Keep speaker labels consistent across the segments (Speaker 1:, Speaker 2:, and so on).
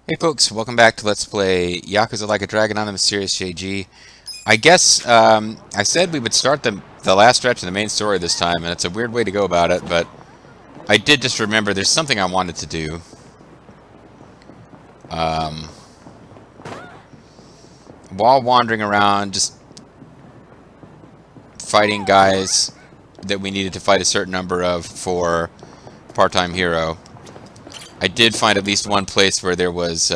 Speaker 1: Hey folks, welcome back to Let's Play Yakuza Like a Dragon. I'm the Mysterious JG. I guess I said we would start the last stretch of the main story this time, and it's a weird way to go about it, but I did just remember there's something I wanted to do. While wandering around, just fighting guys that we needed to fight a certain number of for Part-Time Hero, I did find at least one place where there was...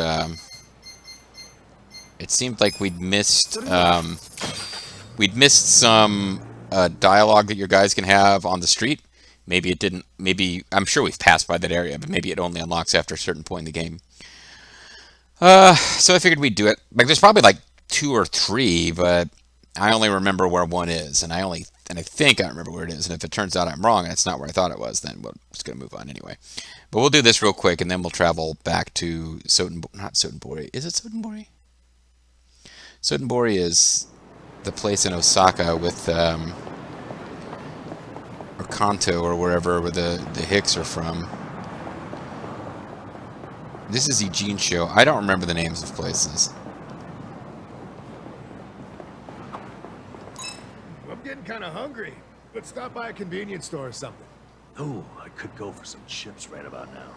Speaker 1: it seemed like we'd missed some dialogue that your guys can have on the street. Maybe it didn't. Maybe I'm sure we've passed by that area, but maybe it only unlocks after a certain point in the game. So I figured we'd do it. Like, there's probably like 2 or 3, but I only remember where one is, and I think I remember where it is. And if it turns out I'm wrong and it's not where I thought it was, then we're just gonna move on anyway. But we'll do this real quick, and then we'll travel back to not Sotenbori. Is it Sotenbori? Sotenbori is the place in Osaka with, or Kanto or wherever where the Hicks are from. This is Ijincho. I don't remember the names of places.
Speaker 2: I'm getting kind of hungry. Let's stop by a convenience store or something.
Speaker 3: Oh, I could go for some chips right about now.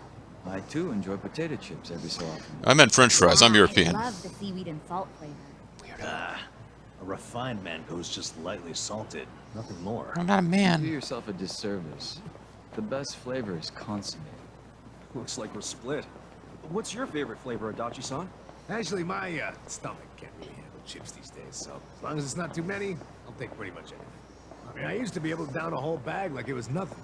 Speaker 4: I too enjoy potato chips every so often.
Speaker 1: I meant French fries. I'm European.
Speaker 5: I love the seaweed and salt flavor.
Speaker 3: Ah, a refined mango's just lightly salted, nothing more.
Speaker 1: I'm not a
Speaker 4: Do
Speaker 1: man.
Speaker 4: yourself a disservice. The best flavor is consommé.
Speaker 6: Looks like we're split. What's your favorite flavor, Adachi-san?
Speaker 2: Actually, my stomach can't really handle chips these days, so as long as it's not too many, I'll take pretty much anything. I mean, I used to be able to down a whole bag like it was nothing.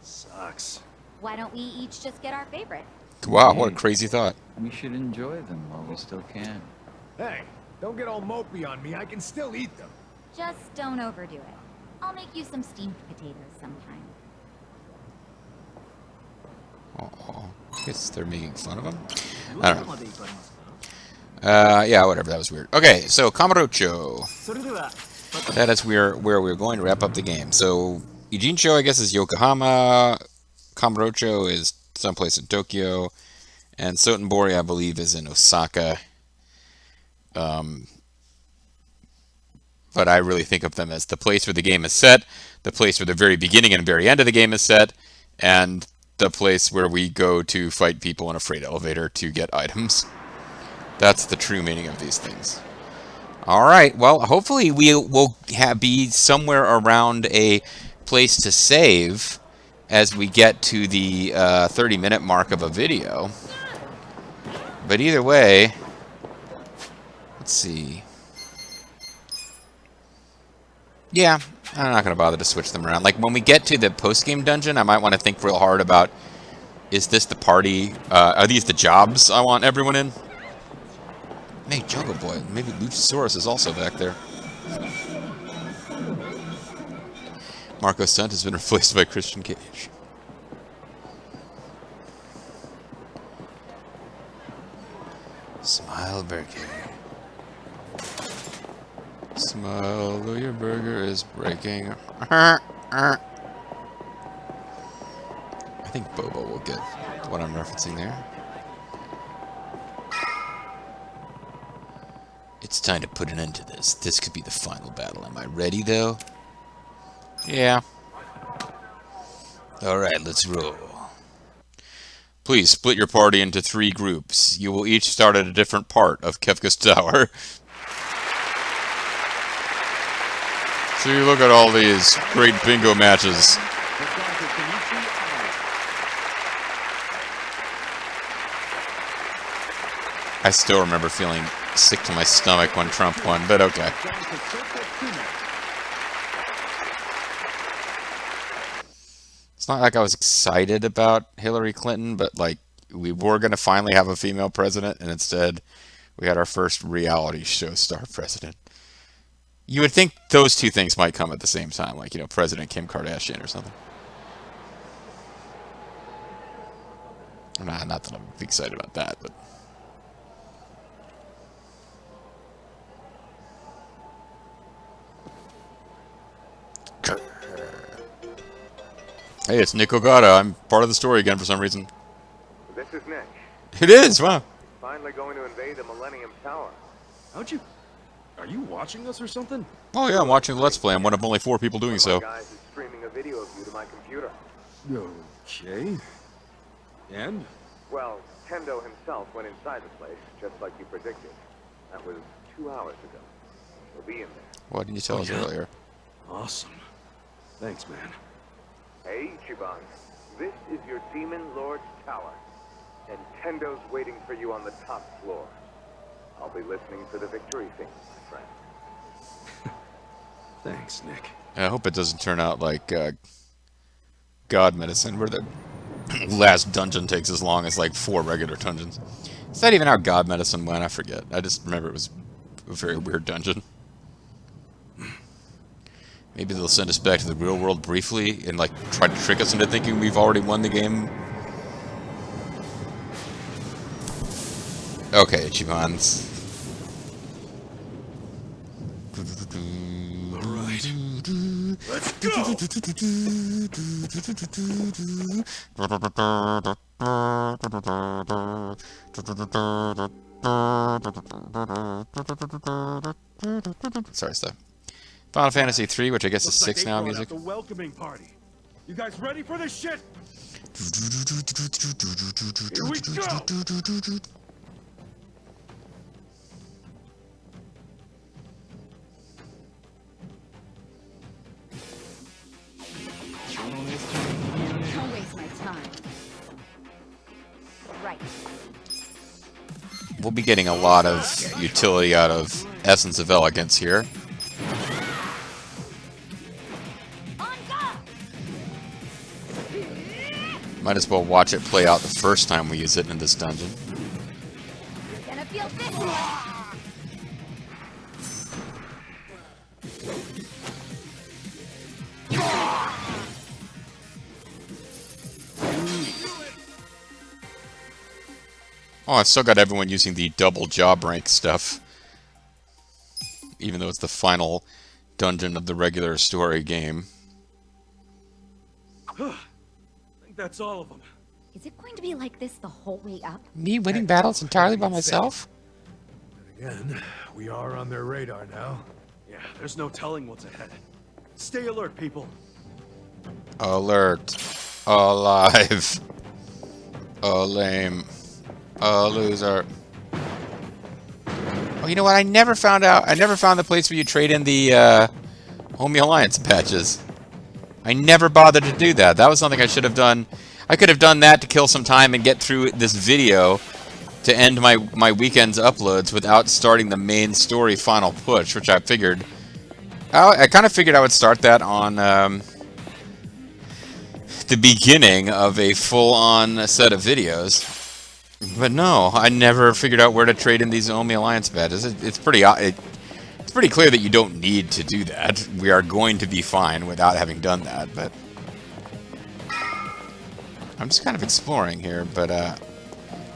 Speaker 3: Sucks.
Speaker 5: Why don't we each just get our favorite?
Speaker 1: Wow, what a crazy thought.
Speaker 4: We should enjoy them while we still can.
Speaker 2: Hey, don't get all mopey on me. I can still eat them.
Speaker 5: Just don't overdo it. I'll make you some steamed potatoes sometime.
Speaker 1: Oh, I guess they're making fun of him. I don't know. Yeah, whatever. That was weird. Okay, so Kamurocho. That is where we're going to wrap up the game. So Ijincho, I guess, is Yokohama. Kamurocho is someplace in Tokyo, and Sotenbori, I believe, is in Osaka. But I really think of them as the place where the game is set, the place where the very beginning and very end of the game is set, and the place where we go to fight people in a freight elevator to get items. That's the true meaning of these things. Alright, well, hopefully we will be somewhere around a place to save as we get to the 30-minute mark of a video. But either way, let's see. Yeah, I'm not going to bother to switch them around. Like, when we get to the post-game dungeon, I might want to think real hard about, is this the party? Are these the jobs I want everyone in? Hey, Jungle Boy. Maybe Luchasaurus is also back there. Marco Stunt has been replaced by Christian Cage. Smile Burger. Smile, though your burger is breaking. I think Bobo will get what I'm referencing there. It's time to put an end to this. This could be the final battle. Am I ready, though? Yeah. Alright, let's roll. Please split your party into 3 groups. You will each start at a different part of Kefka's Tower. See, look at all these great bingo matches. I still remember feeling sick to my stomach when Trump won, but okay. It's not like I was excited about Hillary Clinton, but like we were going to finally have a female president, and instead we had our first reality show star president. You would think those 2 things might come at the same time, like, you know, President Kim Kardashian or something. Not that I'm excited about that, but... Hey, it's Nick Ogata. I'm part of the story again for some reason.
Speaker 7: This is Nick.
Speaker 1: It is, wow.
Speaker 7: finally going to invade the Millennium Tower.
Speaker 6: How'd you... Are you watching us or something?
Speaker 1: Oh yeah, I'm watching the Let's Play. I'm one of only 4 people doing
Speaker 7: One of
Speaker 1: so.
Speaker 7: my guys is streaming a video of you to my computer.
Speaker 6: Okay. And?
Speaker 7: Well, Tendo himself went inside the place, just like you predicted. That was 2 hours ago. He'll be in there.
Speaker 1: Why didn't you tell us earlier?
Speaker 6: Awesome. Thanks, man.
Speaker 7: Hey, Ichiban. This is your Demon Lord's tower. And Tendo's waiting for you on the top floor. I'll be listening for the victory thing, my friend.
Speaker 6: Thanks, Nick.
Speaker 1: I hope it doesn't turn out like God Medicine, where the last dungeon takes as long as like 4 regular dungeons. Is that even how God Medicine went? I forget. I just remember it was a very weird dungeon. Maybe they'll send us back to the real world briefly and like try to trick us into thinking we've already won the game. Okay, Ichibans.
Speaker 2: Alright. Let's go!
Speaker 1: Sorry, stuff. Final Fantasy 3, which I guess is 6 now, music.
Speaker 2: The welcoming party. You guys ready for this shit? Here we go!
Speaker 5: Don't waste my time. Right.
Speaker 1: We'll be getting a lot of utility out of Essence of Elegance here. Might as well watch it play out the first time we use it in this dungeon.
Speaker 5: You're gonna feel this one.
Speaker 1: Oh, I've still got everyone using the double Jawbreak stuff. Even though it's the final dungeon of the regular story game.
Speaker 6: I think that's all of them.
Speaker 5: Is it going to be like this the whole way up?
Speaker 1: Me winning battles entirely by myself?
Speaker 2: Again, we are on their radar now.
Speaker 6: Yeah, there's no telling what's ahead. Stay alert, people.
Speaker 1: Alert. Alive. A lame. A loser. Oh, you know what? I never found the place where you trade in the Omi Alliance patches. I never bothered to do that. That was something I should have done. I could have done that to kill some time and get through this video to end my weekend's uploads without starting the main story final push, which I figured... I kind of figured I would start that on the beginning of a full-on set of videos. But no, I never figured out where to trade in these Omi Alliance badges. It's pretty clear that you don't need to do that. We are going to be fine without having done that, but... I'm just kind of exploring here, but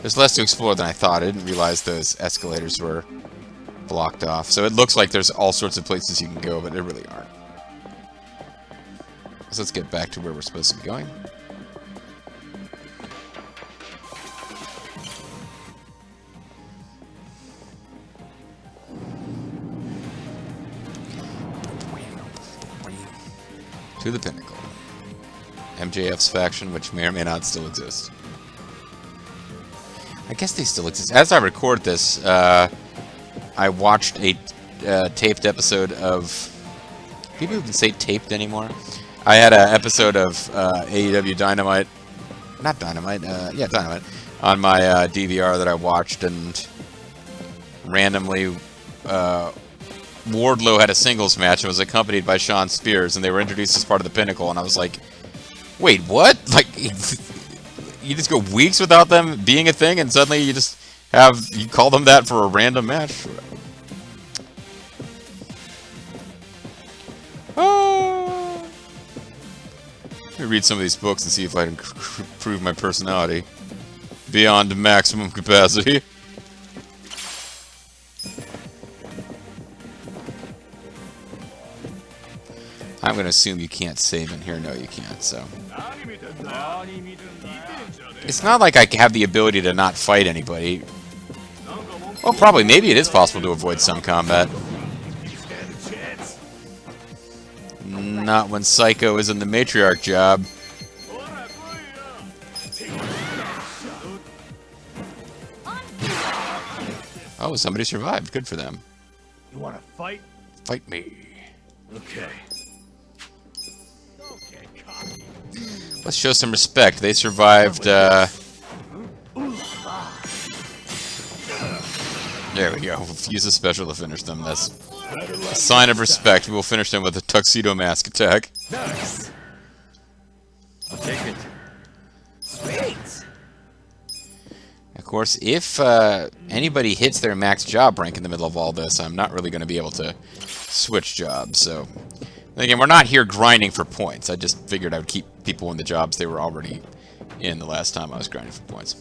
Speaker 1: there's less to explore than I thought. I didn't realize those escalators were blocked off. So it looks like there's all sorts of places you can go, but there really aren't. So let's get back to where we're supposed to be going. To the Pinnacle. MJF's faction, which may or may not still exist. I guess they still exist. As I record this, I watched a taped episode of... People even say taped anymore? I had an episode of AEW Dynamite... Not Dynamite, yeah, Dynamite. On my DVR that I watched, and randomly... Wardlow had a singles match and was accompanied by Shawn Spears, and they were introduced as part of the Pinnacle, and I was like, wait, what? Like, you just go weeks without them being a thing, and suddenly you call them that for a random match? Let me read some of these books and see if I can prove my personality beyond maximum capacity. I'm going to assume you can't save in here. No, you can't, so... It's not like I have the ability to not fight anybody. Well, probably. Maybe it is possible to avoid some combat.
Speaker 2: Stand a chance.
Speaker 1: Not when Saeko is in the Matriarch job. Oh, somebody survived. Good for them.
Speaker 2: You want to fight?
Speaker 1: Fight me.
Speaker 2: Okay. Okay, cocky.
Speaker 1: Let's show some respect. They survived, There we go. We'll use a special to finish them. That's a sign of respect. We will finish them with a tuxedo mask attack.
Speaker 2: Nice.
Speaker 4: I'll take it.
Speaker 2: Sweet.
Speaker 1: Of course, if anybody hits their max job rank in the middle of all this, I'm not really going to be able to switch jobs. So, again, we're not here grinding for points. I just figured I would keep people in the jobs they were already in the last time I was grinding for points.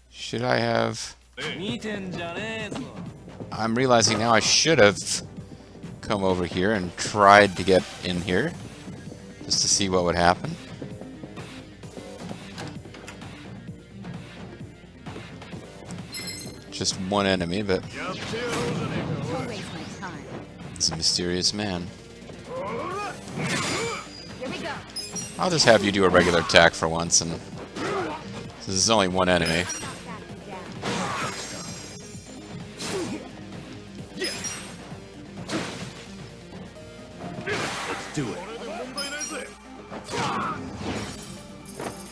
Speaker 1: Should I have... I'm realizing now I should have come over here and tried to get in here just to see what would happen. Just one enemy, but
Speaker 5: Don't waste my time.
Speaker 1: it's a mysterious man.
Speaker 5: Here we go.
Speaker 1: I'll just have you do a regular attack for once, and this is only one enemy.
Speaker 2: Let's do it.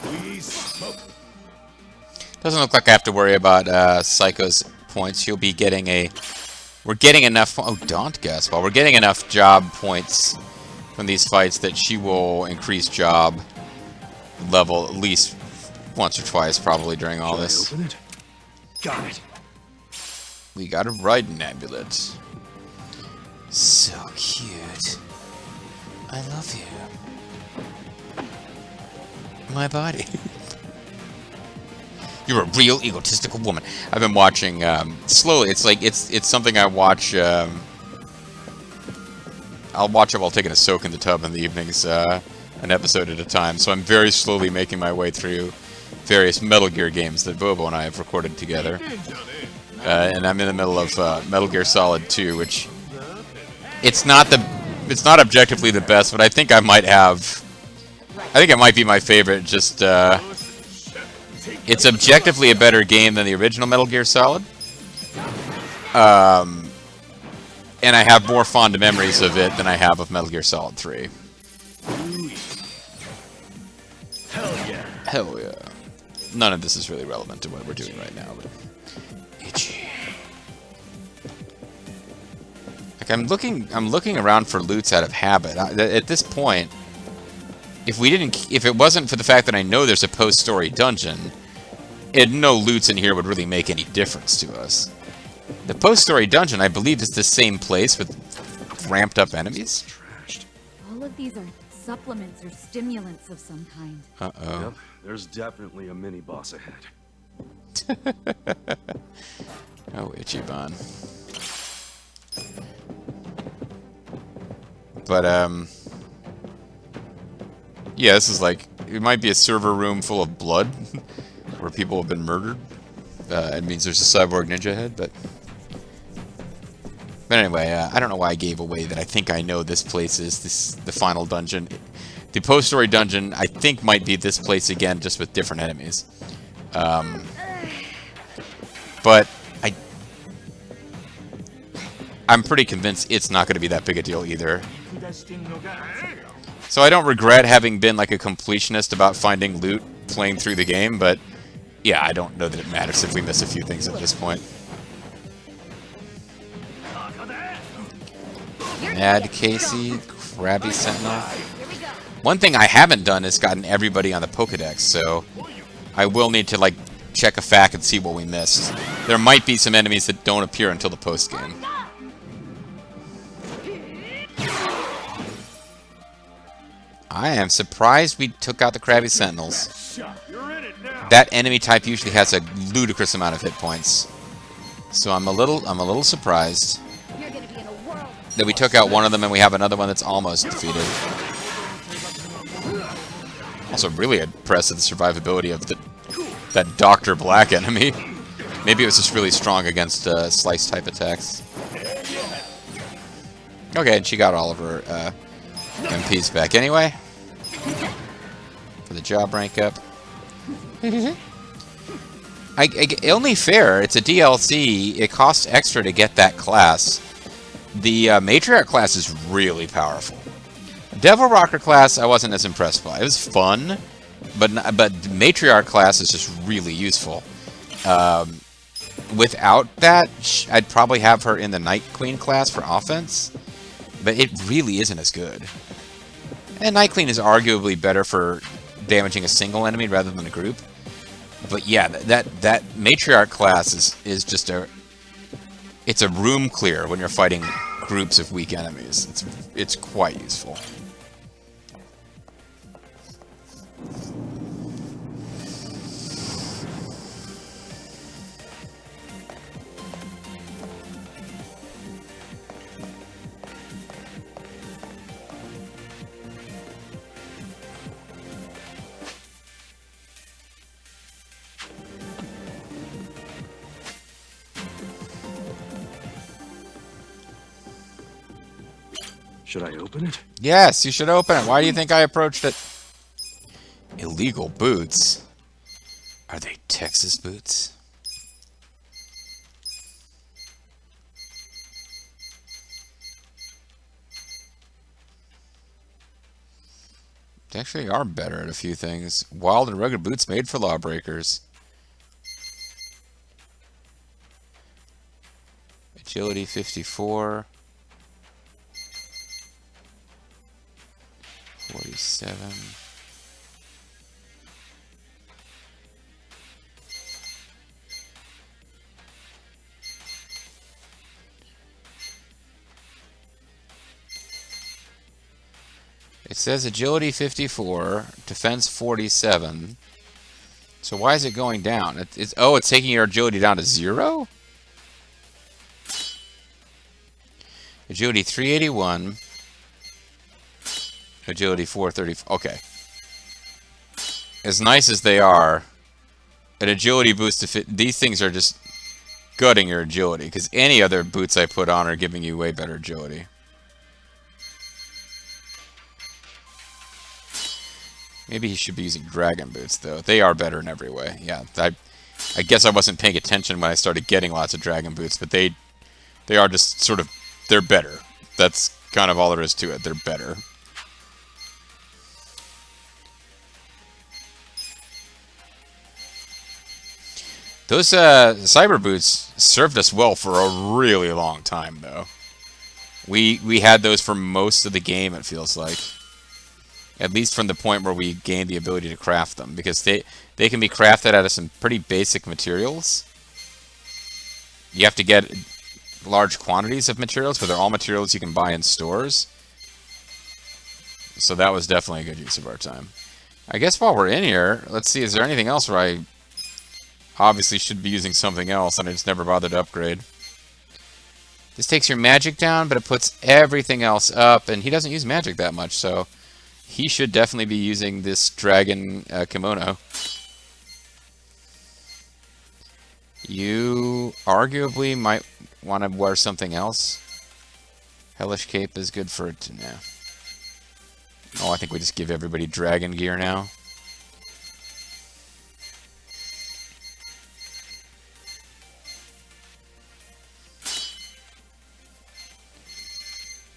Speaker 2: Please smoke.
Speaker 1: Doesn't look like I have to worry about Saeko's points. He'll be getting a... We're getting enough... Oh, Daunt Gas Ball. We're getting enough job points from these fights that she will increase job level at least once or twice probably during all this.
Speaker 3: Open it. Got it.
Speaker 1: We got a riding amulet. So cute. I love you. My body. You're a real egotistical woman. I've been watching slowly. It's like it's something I watch. I'll watch it while taking a soak in the tub in the evenings, an episode at a time. So I'm very slowly making my way through various Metal Gear games that Bobo and I have recorded together. And I'm in the middle of Metal Gear Solid 2, which it's not objectively the best, but I think I might have. I think it might be my favorite. Just it's objectively a better game than the original Metal Gear Solid. And I have more fond memories of it than I have of Metal Gear Solid 3.
Speaker 2: Hell yeah.
Speaker 1: Hell yeah. None of this is really relevant to what we're doing right now, but itchy. Like I'm looking around for loots out of habit. At this point, if it wasn't for the fact that I know there's a post-story dungeon, no loots in here would really make any difference to us. The post-story dungeon, I believe, is the same place with ramped-up enemies.
Speaker 2: Trashed.
Speaker 5: All of these are supplements or stimulants of some kind.
Speaker 1: Uh-oh.
Speaker 6: Yep, there's definitely a mini-boss ahead.
Speaker 1: Oh, Ichiban. But, yeah, this is like... It might be a server room full of blood, where people have been murdered. It means there's a cyborg ninja head, but... But anyway, I don't know why I gave away that I think I know this place is the final dungeon. The post-story dungeon, I think, might be this place again, just with different enemies. But I'm pretty convinced it's not going to be that big a deal either. So I don't regret having been like a completionist about finding loot playing through the game, but yeah, I don't know that it matters if we miss a few things at this point. Mad Casey, Krabby Sentinel. One thing I haven't done is gotten everybody on the Pokedex, so I will need to like check a fact and see what we missed. There might be some enemies that don't appear until the post-game. I am surprised we took out the Krabby Sentinels. That enemy type usually has a ludicrous amount of hit points. So I'm a little surprised that we took out one of them and we have another one that's almost defeated. Also, really impressed with the survivability of that Dr. Black enemy. Maybe it was just really strong against slice type attacks. Okay, and she got all of her MPs back anyway. For the job rank up. Only fair, it's a DLC. It costs extra to get that class. The Matriarch class is really powerful. Devil Rocker class, I wasn't as impressed by. It was fun, but Matriarch class is just really useful. Without that, I'd probably have her in the Night Queen class for offense, but it really isn't as good. And Night Queen is arguably better for damaging a single enemy rather than a group. But yeah, that Matriarch class is just it's a room clear when you're fighting groups of weak enemies. It's quite useful.
Speaker 6: Should I open it?
Speaker 1: Yes, you should open it. Why do you think I approached it? Illegal boots? Are they Texas boots? They actually are better at a few things. Wild and rugged boots made for lawbreakers. Agility 54. 47. It says agility 54, defense 47. So why is it going down? It's taking your agility down to 0? Agility 381. Agility 430. Okay. As nice as they are, an agility boost to fit. These things are just gutting your agility, because any other boots I put on are giving you way better agility. Maybe he should be using dragon boots, though. They are better in every way. Yeah, I guess I wasn't paying attention when I started getting lots of dragon boots, but they are just sort of, they're better. That's kind of all there is to it. They're better. Those cyber boots served us well for a really long time, though. We had those for most of the game, it feels like. At least from the point where we gained the ability to craft them, because they can be crafted out of some pretty basic materials. You have to get large quantities of materials, but they're all materials you can buy in stores. So that was definitely a good use of our time. I guess while we're in here, let's see, is there anything else where I obviously should be using something else and I just never bothered to upgrade? This takes your magic down, but it puts everything else up, and he doesn't use magic that much, so he should definitely be using this dragon kimono. You arguably might want to wear something else. Hellish Cape is good for it now. Oh, I think we just give everybody dragon gear now.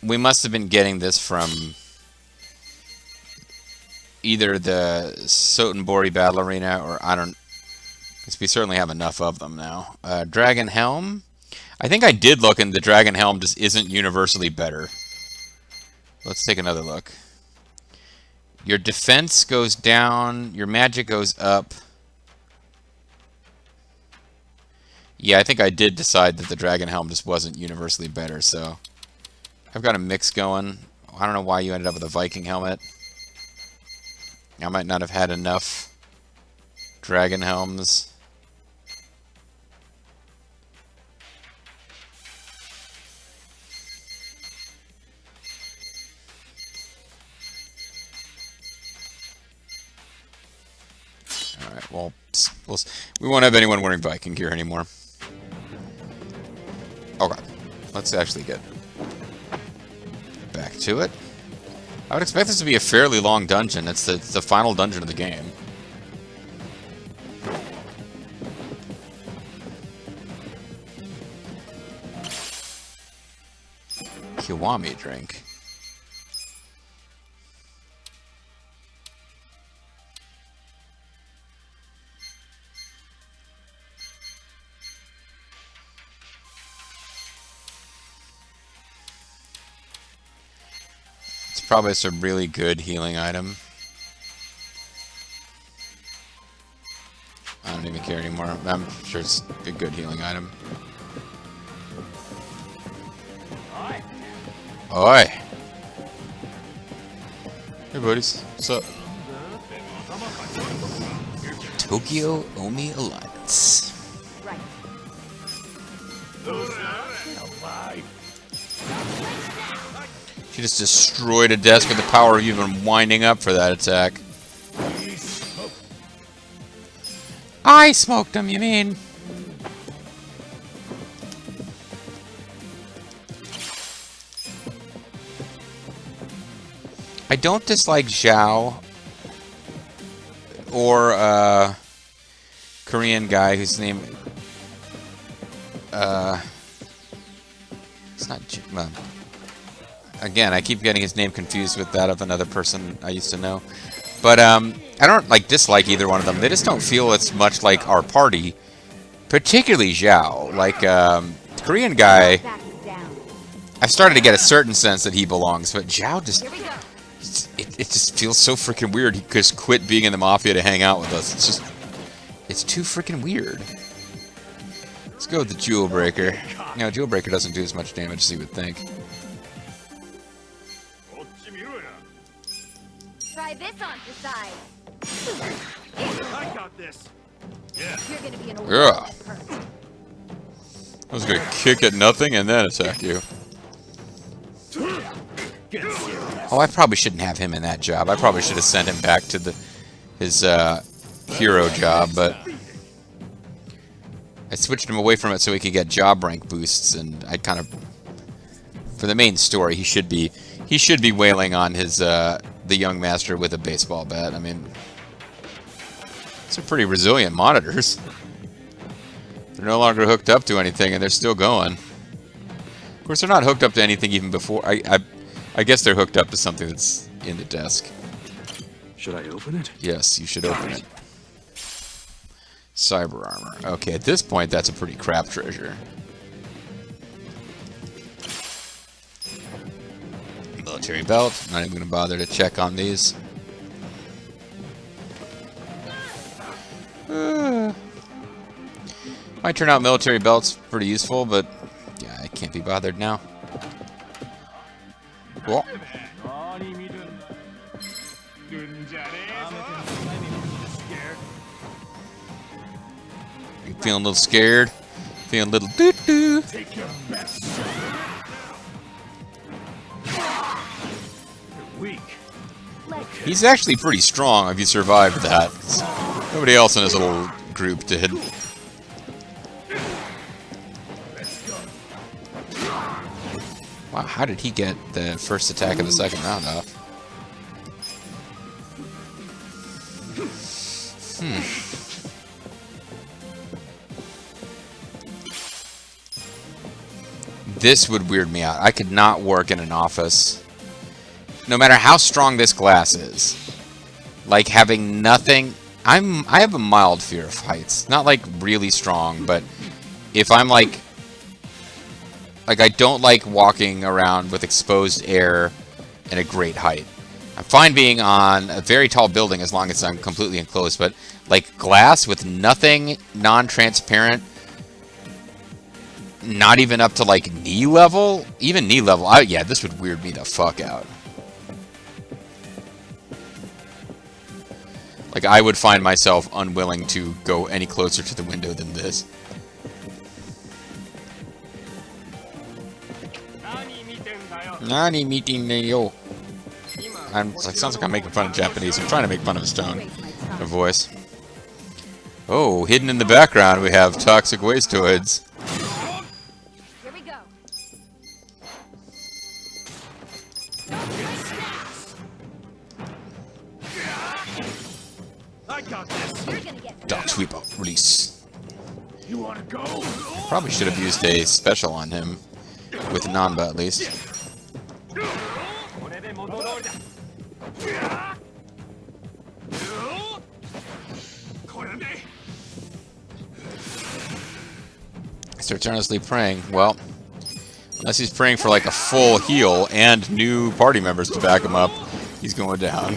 Speaker 1: We must have been getting this from either the Sotenbori Battle Arena, or I don't, because we certainly have enough of them now. Dragon Helm. I think I did look, and the Dragon Helm just isn't universally better. Let's take another look. Your defense goes down, your magic goes up. Yeah, I think I did decide that the Dragon Helm just wasn't universally better, so I've got a mix going. I don't know why you ended up with a Viking helmet. I might not have had enough dragon helms. well, we won't have anyone wearing Viking gear anymore. Okay, let's actually get back to it. I would expect this to be a fairly long dungeon. It's the final dungeon of the game. Kiwami drink. It's probably some really good healing item. I don't even care anymore. I'm sure it's a good healing item. Oi! Hey buddies, what's up? Tokyo Omi Alliance.
Speaker 5: Right.
Speaker 1: She just destroyed a desk with the power of even winding up for that attack. I smoked him, you mean? I don't dislike Zhao or Korean guy whose name it's not again, I keep getting his name confused with that of another person I used to know. But I don't like dislike either one of them. They just don't feel as much like our party, particularly Zhao. Like the Korean guy, I've started to get a certain sense that he belongs, but Zhao just it just feels so freaking weird. He just quit being in the Mafia to hang out with us. It's too freaking weird. Let's go with the Jawbreaker. You know, Jawbreaker doesn't do as much damage as you would think.
Speaker 5: Try this on for size.
Speaker 6: I got this.
Speaker 5: You're gonna be in a
Speaker 1: Yeah.
Speaker 5: world of hurt.
Speaker 1: I was gonna kick at nothing and then attack you. Oh, I probably shouldn't have him in that job. I probably should have sent him back to his hero job, but I switched him away from it so he could get job rank boosts, and I kind of, for the main story, he should be wailing on his the young master with a baseball bat. I mean, these are pretty resilient monitors. They're no longer hooked up to anything, and they're still going. Of course, they're not hooked up to anything even before. I guess they're hooked up to something that's in the desk.
Speaker 6: Should I open it?
Speaker 1: Yes, you should open it. Cyber armor. Okay, at this point, that's a pretty crap treasure. Military belt. Not even going to bother to check on these. Might turn out military belts pretty useful, but yeah, I can't be bothered now. Cool. You feeling a little scared? Feeling a little doo-doo? He's actually pretty strong if you survived that. Nobody else in his little group did. Wow, how did he get the first attack of the second round off? This would weird me out. I could not work in an office. No matter how strong this glass is. Like having nothing... I have a mild fear of heights. Not like really strong, but if I'm like I don't like walking around with exposed air and a great height. I'm fine being on a very tall building as long as I'm completely enclosed, but like glass with nothing non-transparent, not even up to like knee level, even knee level, yeah, this would weird me the fuck out. Like I would find myself unwilling to go any closer to the window than this. Nani meeting yo. It's like sounds like I'm making fun of Japanese. I'm trying to make fun of his tone, of voice. Oh, hidden in the background we have toxic wasteoids.
Speaker 5: Here we go.
Speaker 2: I got this.
Speaker 5: You're gonna get
Speaker 1: Dog sweeper, release.
Speaker 2: You wanna go?
Speaker 1: Probably should have used a special on him. With Nanba, at least. Starts earnestly praying. Well, unless he's praying for like a full heal and new party members to back him up, he's going down.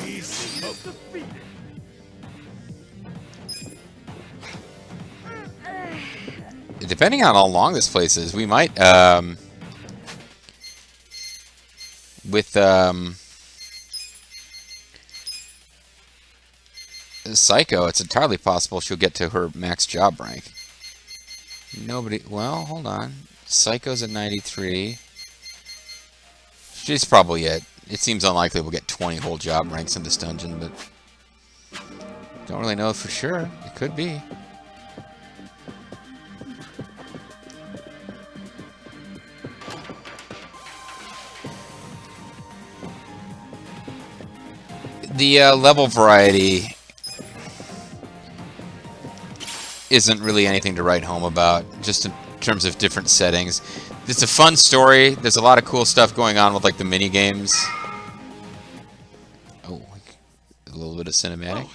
Speaker 1: Depending on how long this place is, we might, with, Saeko, it's entirely possible she'll get to her max job rank. Nobody, well, hold on. Saeko's at 93. She's probably it. It seems unlikely we'll get 20 whole job ranks in this dungeon, but don't really know for sure. It could be. The level variety isn't really anything to write home about, just in terms of different settings. It's a fun story. There's a lot of cool stuff going on with like the mini games. Oh, a little bit of cinematic.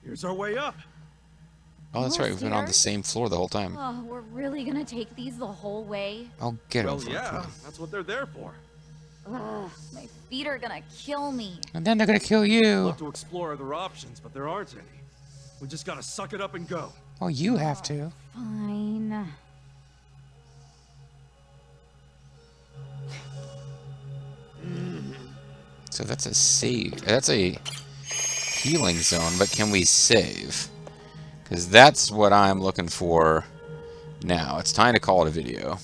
Speaker 6: Here's our way up.
Speaker 1: Oh, that's right. We've been on the
Speaker 5: Almost
Speaker 1: same floor the whole time.
Speaker 5: Oh, we're really gonna take these the whole way?
Speaker 1: I'll get
Speaker 6: Well,
Speaker 1: over
Speaker 6: yeah,
Speaker 1: it.
Speaker 6: that's what they're there for.
Speaker 5: Ugh, my feet are gonna kill me.
Speaker 1: And then they're gonna kill you.
Speaker 6: Love to explore other options, but there aren't any. We just gotta suck it up and go.
Speaker 1: Well, you have to.
Speaker 5: Fine.
Speaker 1: So that's a save. That's a healing zone, but can we save? Because that's what I'm looking for now. It's time to call it a video.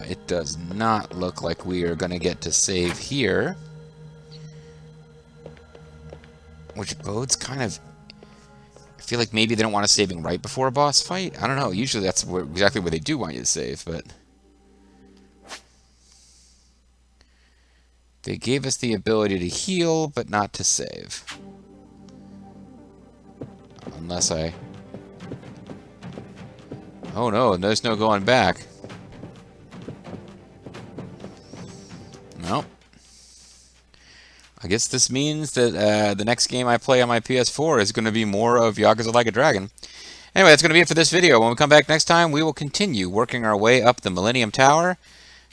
Speaker 1: It does not look like we are going to get to save here. Which bodes kind of... I feel like maybe they don't want us saving right before a boss fight. I don't know. Usually that's exactly where they do want you to save, but... They gave us the ability to heal, but not to save. Unless I... Oh no, there's no going back. Nope. I guess this means that the next game I play on my PS4 is going to be more of Yakuza Like a Dragon. Anyway, that's going to be it for this video. When we come back next time, we will continue working our way up the Millennium Tower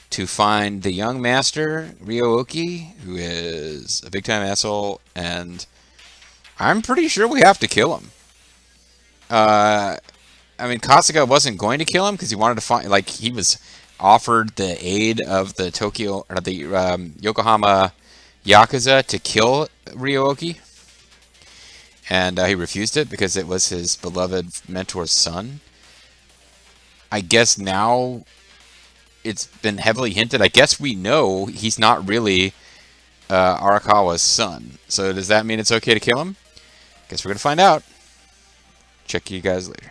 Speaker 1: to find the young master, Ryooki, who is a big-time asshole, and I'm pretty sure we have to kill him. I mean, Kasuga wasn't going to kill him because he wanted to find, like, he was offered the aid of the Tokyo, or the Yokohama Yakuza to kill Ryooki, and he refused it because it was his beloved mentor's son. I guess now it's been heavily hinted. I guess we know he's not really Arakawa's son. So does that mean it's okay to kill him? Guess we're going to find out. Check you guys later.